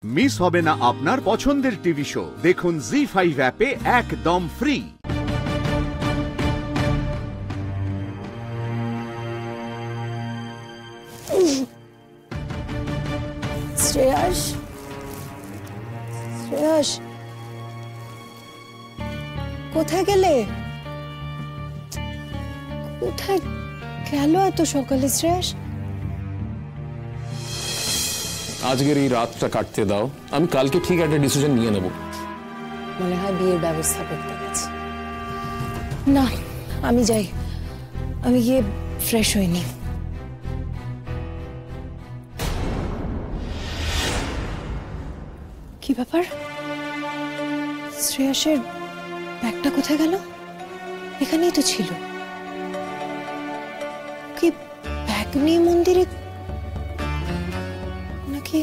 Miss হবে না আপনার পছন্দের টিভি শো। দেখুন জি5 অ্যাপে একদম ফ্রি। শ্রেয়াস, শ্রেয়াস, কোথায় গেলে? কোথায় গেল এত সকালে শ্রেয়াস? আজকের এই রাতটা কাটতে দাও, আমি কালকে ঠিক একটা ডিসিশন নিয়ে নেব। মনে হয় বিয়ের ব্যবস্থা করতে গেছে। না, আমি যাই, আমি গিয়ে ফ্রেশ হইনি। কি ব্যাপার? শ্রেয়াসের ব্যাগটা কোথায় গেল? এখানেই তো ছিল। কি ব্যাগ নিয়ে মন্দিরে নাকি?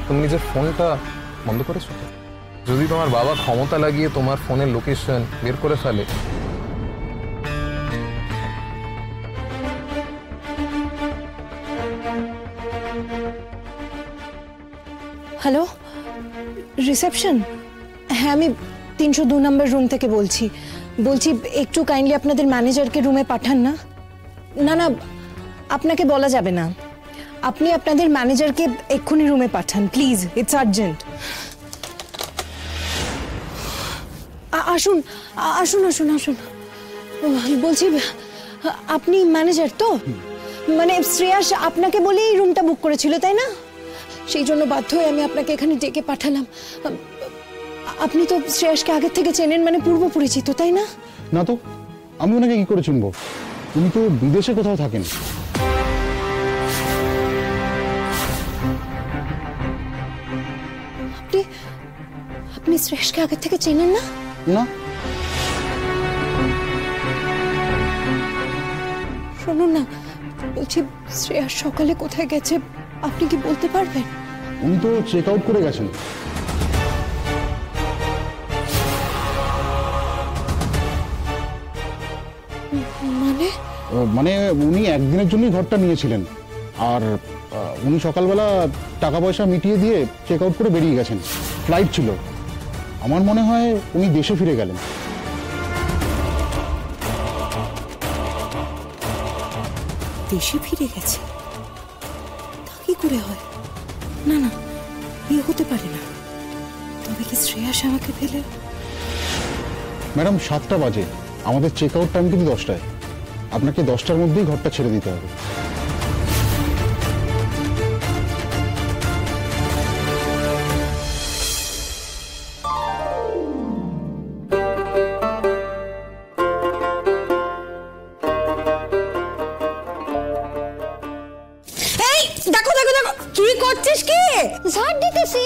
তুমি নিজের ফোনটা বন্ধ করেছো তো? যদি তোমার বাবা ক্ষমতা লাগিয়ে তোমার ফোনের লোকেশন বের করে ফেলে, হ্যালো, রিসেপশন? হ্যাঁ, আমি 302 নম্বর রুম থেকে বলছি। একটু কাইন্ডলি আপনাদের ম্যানেজারকে রুমে পাঠান না। না না, আপনাকে বলা যাবে না। আপনি আপনাদের ম্যানেজারকে এক্ষুনি রুমে পাঠান প্লিজ, ইটস আর্জেন্ট। আসুন আসুন আসুন আসুন। বলছি, আপনি ম্যানেজার তো? মানে শ্রেয়াস আপনাকে বলেই এই রুমটা বুক করেছিল, তাই না? সেই জন্য বাধ্য হয়ে আমি আপনাকে এখানে ডেকে পাঠালাম। আপনি তো শ্রেয়াসকে আগের থেকে চেনেন, মানে পূর্ব পরিচিত, তাই না? না তো, আমি ওনাকে কি করে চিনবো? উনি তো বিদেশে কোথাও থাকেন। আপনি শ্রেয়াসকে আগের থেকে চেনেন না? না। শুনুন না, বলছি শ্রেয়াস সকালে কোথায় গেছে আপনি কি বলতে পারবেন? উনি তো চেক আউট করে গেছেন। মানে উনি একদিনের জন্যই ঘরটা নিয়েছিলেন, আর উনি সকালবেলা টাকা পয়সা মিটিয়ে দিয়ে চেক আউট করে বেরিয়ে গেছেন। ফ্লাইট ছিল, আমার মনে হয় উনি দেশে ফিরে গেলেন। দেশে ফিরে গেছে? তা কি করে হয়? না না, বিয়ে হতে পারে না। তবে কি শ্রেয়াস আমাকে ফেলে? ম্যাডাম, 7টা বাজে, আমাদের চেক আউট টাইম কিন্তু 10টায়। আপনাকে 10টার মধ্যেই ঘরটা ছেড়ে দিতে হবে। কি করছিস? কি ঝাড় দিতেছি?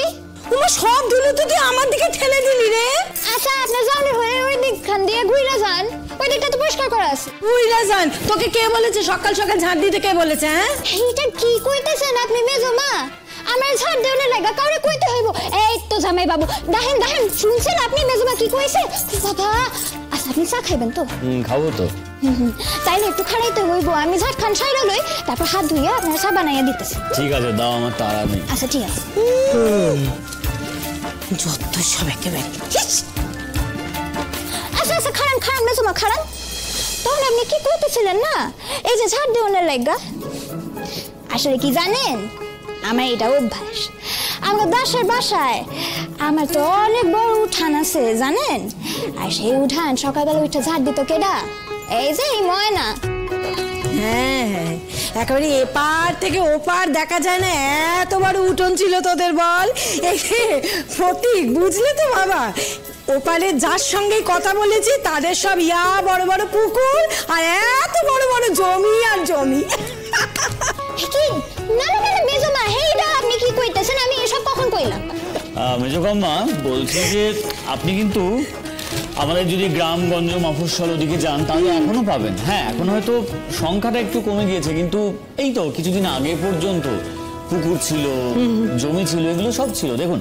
তোমার সব ধুলো তো তুই আমার দিকে ঠেলে দিলি রে। আচ্ছা, আপনি যাওয়ার হয়ে ওই দিকখান দিয়ে ঘুরে যান, ওই দিকটা তো পরিষ্কার করা আছে। ঘুরে যান? তোকে কে বলেছে সকাল সকাল ঝাড় দিতে? কে বলেছে? হ্যাঁ, এইটা কি কইতেছেন আপনি মেজো মা? আমার ঝাড় দেওয়ার লাগা কাউরে কইতে হইব? এই তো জামাই বাবু, দেখেন দেখেন, শুনছেন আপনি মেজো মা কি কইছে? বাবা, আচ্ছা আপনি চা খাইবেন তো? খাবো তো। তাইলে একটু খাড়াইতে হইব, আমি ঝাড় খান সাইরা লই, তারপর হাত ধুইয়া আপনার চা বানাইয়া দিতেছি। ঠিক আছে, দাও, আমার তাড়া নেই। আচ্ছা ঠিক আছে। যত সব একেবারে। আচ্ছা আচ্ছা, খারান খারান মেজো মা, খারান। তখন আপনি কি কইতেছিলেন না, এই যে ঝাড় দেওয়ার লাগা? আসলে কি জানেন, আমার এটা অভ্যাস। আমার দাসের বাসায় আমার তো অনেক বড় উঠান আছে জানেন, আর সেই উঠান সকালবেলা উঠে ঝাড় দিত কেডা? এই যে এই ময়না। হ্যাঁ হ্যাঁ, একেবারে এপার থেকে ওপার দেখা যায় না, এত বড় উঠোন ছিল তোদের। বল, এই প্রতীক, বুঝলি তো বাবা? ওপারে যার সঙ্গে কথা বলেছি তাদের সব বড় বড় পুকুর আর এত বড় বড় জমি আর জমি। কি না না না মেজো মা, হেইডা আপনি কি কইতেছেন? আমি এসব কখন কইলাম? মেজো কাম্মা, বলছি যে আপনি কিন্তু আমাদের যদি গ্রামগঞ্জ মফস্বল ওদিকে যান তাহলে এখনো পাবেন। হ্যাঁ, এখন হয়তো সংখ্যাটা একটু কমে গিয়েছে, কিন্তু এই তো কিছুদিন আগে পর্যন্ত পুকুর ছিল, জমি ছিল, এগুলো সব ছিল। দেখুন,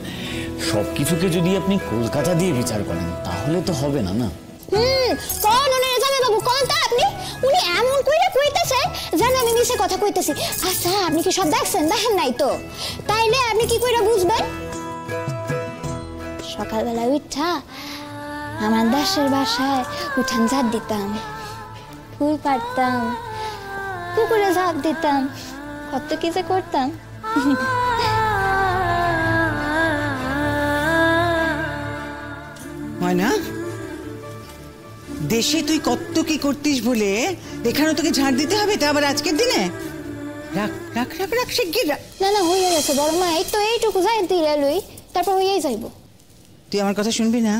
সবকিছুকে যদি আপনি কলকাতা দিয়ে বিচার করেন তাহলে তো হবে না, না? কোন উনি জামাই বাবু কোন তা আপনি? উনি এমন কইরা কইতেছে যেন আমি মিছে কথা কইতেছি। আচ্ছা আপনি কি সব দেখছেন? দেখেন নাই তো, তাইলে আপনি কি কইরা বুঝবেন? সকালবেলা উঠা আমার দাসের বাসায় উঠান ঝাড় দিতাম, ফুল পাড়তাম, পুকুরে ঝাঁপ দিতাম, কত কিছু করতাম। ময়না, দেশে তুই কত কি করতিস বলে এখানে তোকে ঝাড় দিতে হবে, তা আবার আজকের দিনে? রাখ রাখ রাখ রাখ, শিগগির রাখ। না না হয়ে গেছে বড় মা, এই তো এইটুকু যাই দিয়ে লই, তারপর হয়েই যাইব। তুই আমার কথা শুনবি না?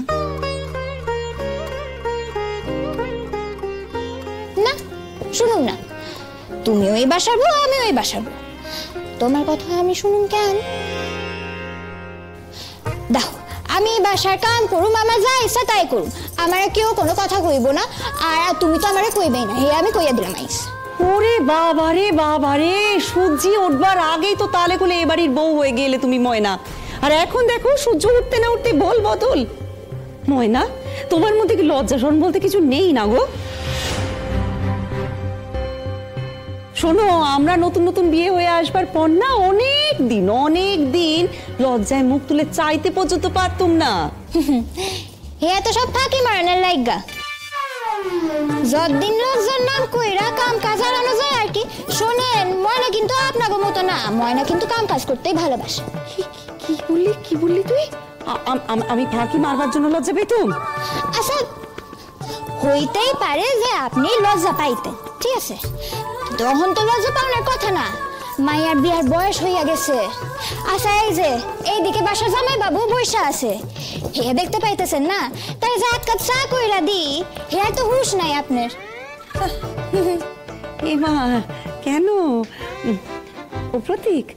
না শুনুন না, তুমি ওই বাসাবো আমি ওই বাসাবো, তোমার কথা আমি শুনুন কেন? দেখো আমি বাসার কাম করুম, আমার যা ইচ্ছা তাই করুম, আমার কেউ কোনো কথা কইব না, আর তুমি তো আমারে কইবেই না, হে আমি কইয়া দিলাম আইস। ওরে বাবা রে, সূর্য উঠবার আগেই তো তালে কোলে এ বাড়ির বউ হয়ে গেলে তুমি ময়না, আর এখন দেখো সূর্য উঠতে না উঠতে বল বদল। ময়না, তোমার মধ্যে কি লজ্জা শরম বলতে কিছু নেই না গো? শোনো, আমরা নতুন নতুন বিয়ে হয়ে আসবার পর না অনেক দিন লজ্জায় মুখ তুলে চাইতে পর্যন্ত পারতুম না। হে তো সব ফাঁকি মারানোর লাইগা, যতদিন লজ্জার নাম কইরা কাম কাজ হারানো যায় আর কি। শোনেন, ময়না কিন্তু আপনাকে মতো না, ময়না কিন্তু কাম কাজ করতেই ভালোবাসে। কি বললি তুই? আমি ফাঁকি মারবার জন্য লজ্জা পেতুম? আচ্ছা হইতেই পারে যে আপনি লজ্জা পাইতেন, ঠিক আছে, তখন তো লজ্জা পাওয়ার কথা না, মাইয়ার বিয়ার বয়স হইয়া গেছে। আচ্ছা এই যে এইদিকে বাসা জামাই বাবু বৈশা আছে, হে দেখতে পাইতেছেন না, তাই যে এক কাপ চা কইরা দি, হে তো হুঁশ নাই আপনার। এ মা, কেন? ও প্রতীক,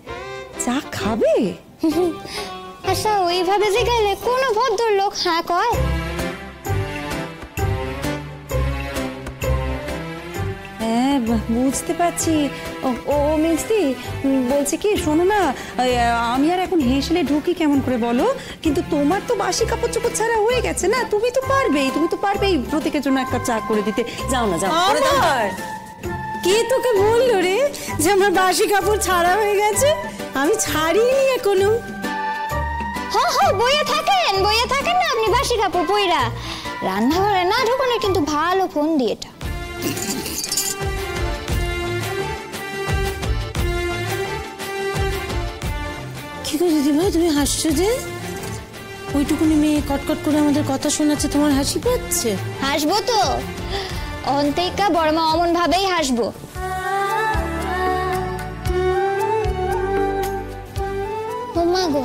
চা খাবে? আচ্ছা ওইভাবে যে গেলে কোনো ভদ্রলোক হ্যাঁ কয়? হ্যাঁ বুঝতে পারছি। ও মিষ্টি বলছি কি, শোনো না, আমি আর এখন হেসলে ঢুকি কেমন করে বলো? কিন্তু তোমার তো বাসি কাপড় চোপড় ছাড়া হয়ে গেছে না, তুমি তো পারবেই প্রতীকের জন্য একটা চা করে দিতে। যাও না, যাও করে দাও। কে তোকে বললো রে যে আমার বাসি কাপড় ছাড়া হয়ে গেছে? আমি ছাড়িনি এখনো। বইয়ে থাকেন না আপনি বাসি কাপড় পইরা, রান্নাঘরে না ঢুকানোর কিন্তু ভালো ফোন দিয়ে এটা। কি গো দিদিভাই, তুমি হাসছো যে? ওইটুকুনি মেয়ে কটকট করে আমাদের কথা শোনাচ্ছে, তোমার হাসি পাচ্ছে? হাসবো তো, অন্তিকা বড় মা অমন ভাবেই হাসবো। ও মা গো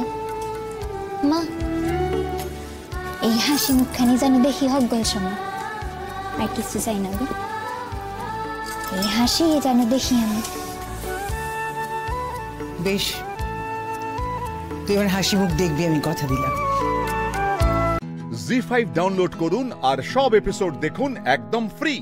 মা, এই হাসি মুখখানি যেন দেখি হকগল সময়, আর কিছু চাই না গো, এই হাসি যেন দেখি আমি। বেশ, তুই আমার হাসি মুখ দেখবি, আমি কথা দিলাম। জি5 ডাউনলোড করুন আর সব এপিসোড দেখুন একদম ফ্রি।